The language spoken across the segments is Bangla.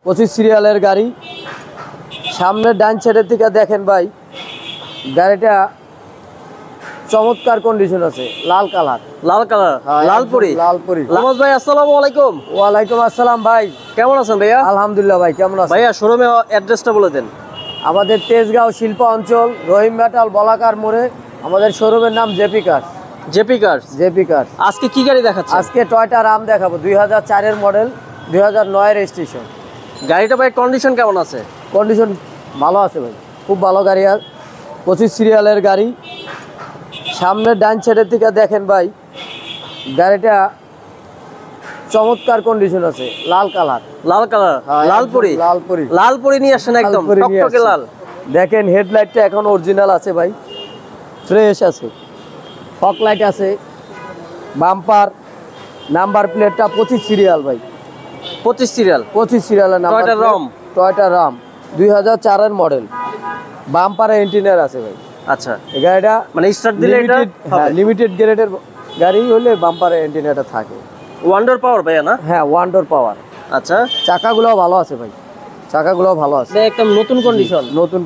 25 সিরিয়ালের গাড়ি। সামনে ডান সাইডের থেকে দেখেন ভাই, গাড়িটা চমৎকার কন্ডিশন আছে, লাল কালার। লালপুরি। নামাজ ভাই, আসসালামু আলাইকুম। ওয়ালাইকুম আসসালাম ভাই, কেমন আছেন ভাইয়া? আলহামদুলিল্লাহ ভাই, কেমন আছেন? ভাইয়া শোরুমে অ্যাড্রেসটা বলে দেন। আমাদের তেজগাঁও শিল্প অঞ্চল, রহিম মেটাল বলাকার মোড়ে আমাদের শোরুমের নাম জেপি কার্স। JP curse. আজকে কি গাড়ি দেখাচ্ছেন? আজকে টয়টা রাম দেখাবো, 2004 মডেল, 2009 রেজিস্ট্রেশন। গাড়িটা ভাই কন্ডিশন কেমন আছে? কন্ডিশন ভালো আছে ভাই, খুব ভালো গাড়ি। আর 25 সিরিয়ালের গাড়ি। সামনে ডান সাইডের থেকে দেখেন ভাই, গাড়িটা চমৎকার কন্ডিশন আছে, লাল কালার। লালপুরি নিয়ে আসেন, একদম টকটকে লাল। দেখেন হেডলাইটটা এখন অরিজিনাল আছে ভাই, ফ্রেশ আছে, ফগ লাইট আছে, বাম্পার, নাম্বার প্লেটটা 25 সিরিয়াল ভাই। 25 সিরিয়ালের নাম্বার, টয়টা রাম 2004 মডেল। বাম্পারে এন্টিনার আছে ভাই। আচ্ছা, এই গাড়িটা মানে স্টার্ট দিলে এটা লিমিটেড গ্রেডের গাড়ি হলে বাম্পারে এন্টিনাটা থাকে। ওয়ান্ডার পাওয়ার ভাইয়া না? হ্যাঁ, ওয়ান্ডার পাওয়ার। আচ্ছা, চাকাগুলো ভালো আছে ভাই, চাকাগুলো ভালো আছে, একদম নতুন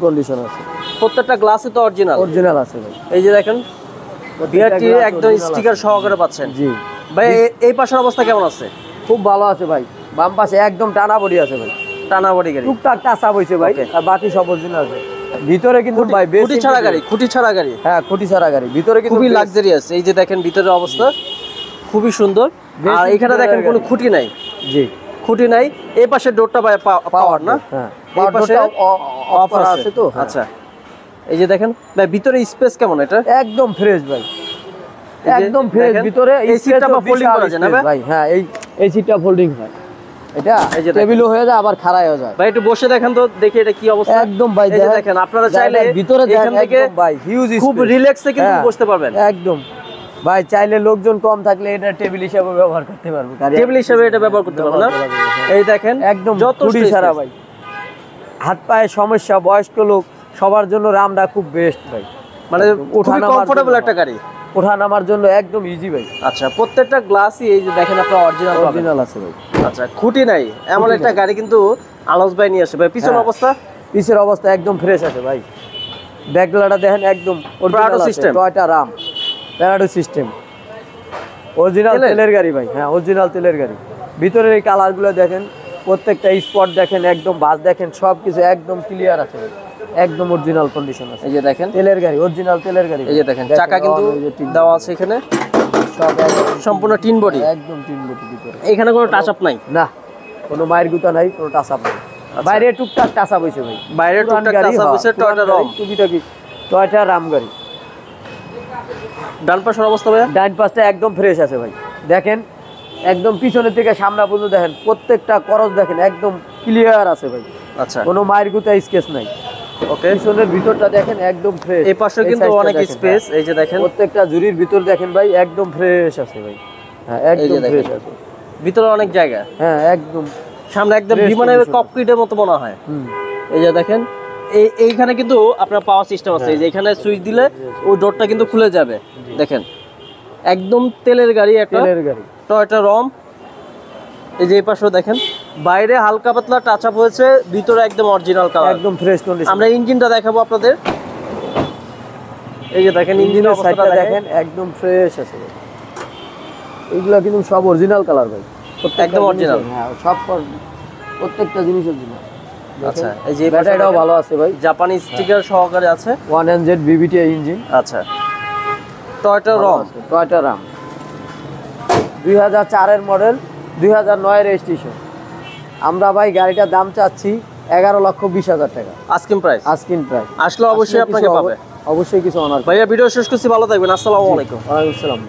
কন্ডিশন আছে। প্রত্যেকটা গ্লাসই তো অরিজিনাল আছে ভাই। এই যে দেখেন, বিআরটি একদম স্টিকার সহকারে পাচ্ছেন। জি ভাই, এই পাশের অবস্থা কেমন আছে? খুব ভালো আছে ভাই, বাম পাশে একদম টানা বডি আছে ভাই, টানা বডি গাড়ি, টুকটাক টাচা হইছে ভাই, আর বাকি সব অরিজিনাল আছে। ভিতরে কিন্তু ভাই খুঁটি ছাড়া গাড়ি। হ্যাঁ, খুঁটি ছাড়া গাড়ি, ভিতরে কিন্তু খুবই লাক্সারিয়াস। এই যে দেখেন ভিতরের অবস্থা খুবই সুন্দর। আর এখানে দেখেন কোনো খুঁটি নাই। জি, খুঁটি নাই। এই পাশে ডোরটা পাওয়ার না? হ্যাঁ, এই পাশে অফার আছে তো। আচ্ছা, এই যে দেখেন ভাই, ভিতরে স্পেস কেমন? এটা একদম ফ্রেশ ভাই, একদম ফ্রেশ। ভিতরে এই সিটটা ফোল্ডিং করা যায় না ভাই? হ্যাঁ, এই সিটটা ফোল্ডিং হয়। এটা টেবিলও হয়ে যায়, আবার খাড়াই হয়ে যায় ভাই। একটু বসে দেখেন তো, দেখি এটা কি অবস্থা। একদম ভাই, দেখেন আপনারা চাইলে ভিতরে এখান থেকে ভাই হিউজ খুব রিল্যাক্সে কিন্তু বসতে পারবেন। একদম ভাই, চাইলে লোকজন কম থাকলে এটা টেবিল হিসেবে ব্যবহার করতে পারবে, টেবিল হিসেবে এটা ব্যবহার করতে পারবে না? এই দেখেন একদম যত খুঁটি ছাড়া ভাই, হাত পায়ে সমস্যা, বয়স্ক লোক সবার জন্য রামটা খুব বেস্ট ভাই। মানে খুবই কমফোর্টেবল একটা গাড়ি, ওঠা নামার জন্য একদম ইজি ভাই। আচ্ছা, প্রত্যেকটা গ্লাসই এই যে দেখেন আপনার অরিজিনাল আছে ভাই। আচ্ছা, খুঁটি নাই এমন একটা গাড়ি কিন্তু আলোস ভাই নিয়ে আসে ভাই। পিছনের অবস্থা একদম ফ্রেশ আছে ভাই। ব্যাকলাটা দেখেন একদম Prado system, Toyota Ram Prado system, original তেলের গাড়ি ভাই। হ্যাঁ, অরিজিনাল তেলের গাড়ি। ভিতরের এই কালারগুলো দেখেন, প্রত্যেকটা স্পট দেখেন, একদম বাস দেখেন, সবকিছু একদম ক্লিয়ার আছে ভাই, একদম অরিজিনাল কন্ডিশন আছে। এই যে দেখেন তেলের গাড়ি, অরিজিনাল তেলের গাড়ি। এই যে দেখেন চাকা কিন্তু দেওয়া আছে এখানে, সব সম্পূর্ণ টিন বডি, একদম টিন বডি। ভিতরে এখানে কোনো টাচ আপ নাই না, কোনো মায়ের গুতা নাই, কোনো টাচ আপ নাই। বাইরে টুকটাক টাচ আপ হইছে ভাই, বাইরে টুকটাক টাচ আপ হইছে। টয়টা রাম, টয়টা রাম গাড়ি। ডান পাশের অবস্থা ভাই? ডান পাশটা একদম ফ্রেশ আছে ভাই। দেখেন একদম পিছনের থেকে সামনে পর্যন্ত দেখেন, প্রত্যেকটা করজ দেখেন একদম ক্লিয়ার আছে ভাই। আচ্ছা, কোনো মায়ের গুতা স্কেচ নাই। ওকে, পিছনের ভিতরটা দেখেন একদম ফ্রেশ। এই পাশে কিন্তু অনেক স্পেস। এই যে দেখেন প্রত্যেকটা জুরির ভিতর দেখেন ভাই, একদম ফ্রেশ আছে ভাই। হ্যাঁ, একদম ফ্রেশ আছে, ভিতরে অনেক জায়গা। হ্যাঁ, একদম সামনে একদম বিমানের ককপিটের মতো মনে হয়। এই যে দেখেন, এইখানে কিন্তু আপনার পাওয়ার সিস্টেম আছে। এই যে এখানে সুইচ দিলে ওই ডোরটা কিন্তু খুলে যাবে। দেখেন একদম তেলের গাড়ি, একটা তেলের গাড়ি, টয়টা রম। এই যে এই পাশেও দেখেন, বাইরে হালকা পাতলা টাচ আপ হয়েছে, ভিতরে একদম অরিজিনাল কালার, একদম ফ্রেশ কন্ডিশন। আমরা ইঞ্জিনটা দেখাবো আপনাদের। এই যে দেখেন ইঞ্জিনের অবস্থাটা দেখেন, একদম ফ্রেশ আছে ভাই। এগুলা কিন্তু সব অরিজিনাল কালার ভাই, একদম অরিজিনাল। হ্যাঁ, সব প্রত্যেকটা জিনিস অরিজিনাল। আচ্ছা, এই যে ব্যাটারিটাও ভালো আছে ভাই, জাপানি স্টিকার সহকারে আছে। 1NZ BBT engine. আচ্ছা, টয়টা রাম 2004 মডেল, 2009 রেজিস্ট্রেশন। আমরা ভাই গাড়িটার দাম চাচ্ছি 11,20,000 টাকা। Asking price. আসলে অবশ্যই আপনাকে পাবে, অবশ্যই কিছু অনার। ভাইয়া ভিডিও শেষ করছি, ভালো থাকবেন। আসসালামু আলাইকুম। ওয়ালাইকুম আসসালাম।